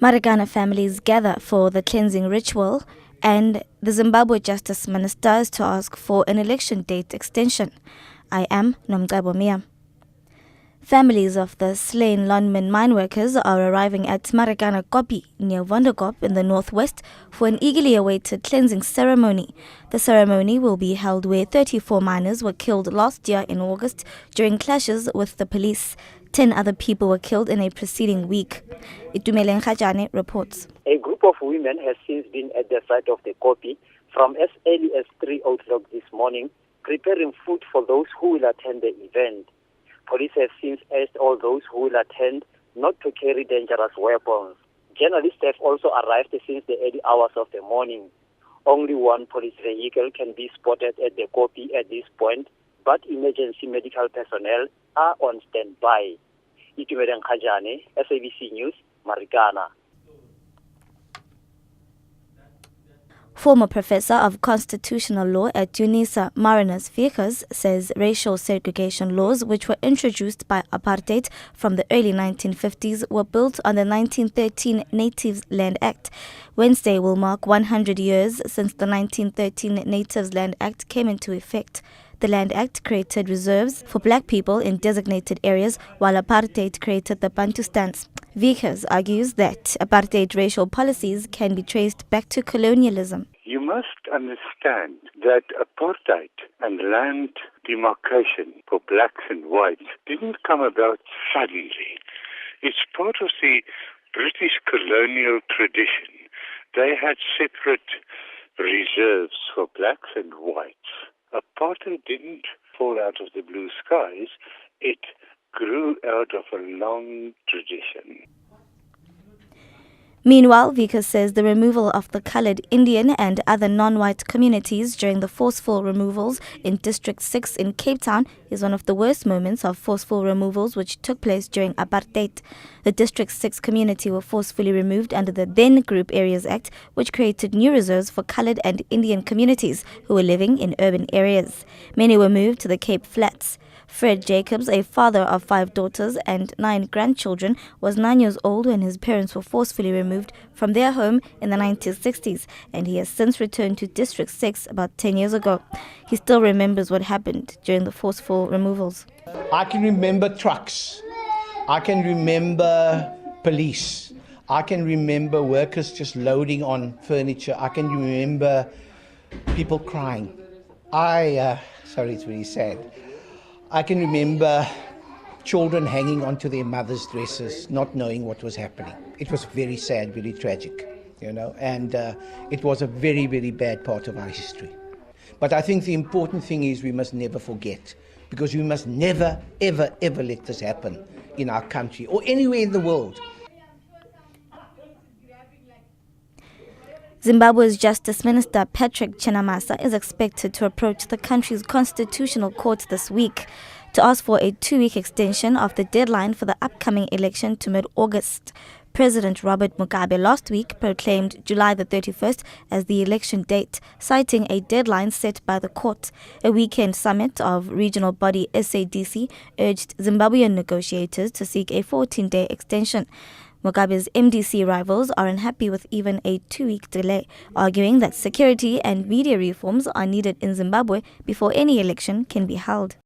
Marikana families gather for the cleansing ritual, and the Zimbabwe Justice Minister is to ask for an election date extension. I am NewsBreak9am. Families of the slain Lonmin mine workers are arriving at Marikana Kopi near Vondokop in the northwest for an eagerly awaited cleansing ceremony. The ceremony will be held where 34 miners were killed last year in August during clashes with the police. 10 other people were killed in a preceding week. Itumeleng Khajane reports. A group of women has since been at the site of the Kopi from as early as 3 o'clock this morning, preparing food for those who will attend the event. Police have since asked all those who will attend not to carry dangerous weapons. Journalists have also arrived since the early hours of the morning. Only one police vehicle can be spotted at the Kopi at this point, but emergency medical personnel are on standby. Itumeleng Khajane, SABC News, Marikana. Former professor of constitutional law at UNISA, Marinus Vickers, says racial segregation laws, which were introduced by apartheid from the early 1950s, were built on the 1913 Natives Land Act. Wednesday will mark 100 years since the 1913 Natives Land Act came into effect. The Land Act created reserves for black people in designated areas, while apartheid created the Bantustans. Vickers argues that apartheid racial policies can be traced back to colonialism. You must understand that apartheid and land demarcation for blacks and whites didn't come about suddenly. It's part of the British colonial tradition. They had separate reserves for blacks and whites. Apartheid didn't fall out of the blue skies. It grew out of a long tradition. Meanwhile, Vickers says the removal of the coloured Indian and other non-white communities during the forceful removals in District 6 in Cape Town is one of the worst moments of forceful removals which took place during apartheid. The District 6 community were forcefully removed under the then Group Areas Act, which created new reserves for coloured and Indian communities who were living in urban areas. Many were moved to the Cape Flats. Fred Jacobs, a father of 5 daughters and 9 grandchildren, was 9 years old when his parents were forcefully removed from their home in the 1960s, and he has since returned to District 6 about 10 years ago. He still remembers what happened during the forceful removals. I can remember trucks. I can remember police. I can remember workers just loading on furniture. I can remember people crying. Sorry, it's really sad. I can remember children hanging onto their mothers' dresses, not knowing what was happening. It was very sad, very tragic, and it was a very, very bad part of our history. But I think the important thing is we must never forget, because we must never, ever, ever let this happen in our country or anywhere in the world. Zimbabwe's Justice Minister Patrick Chinamasa is expected to approach the country's constitutional court this week to ask for a 2-week extension of the deadline for the upcoming election to mid-August. President Robert Mugabe last week proclaimed July the 31st as the election date, citing a deadline set by the court. A weekend summit of regional body SADC urged Zimbabwean negotiators to seek a 14-day extension. Mugabe's MDC rivals are unhappy with even a 2-week delay, arguing that security and media reforms are needed in Zimbabwe before any election can be held.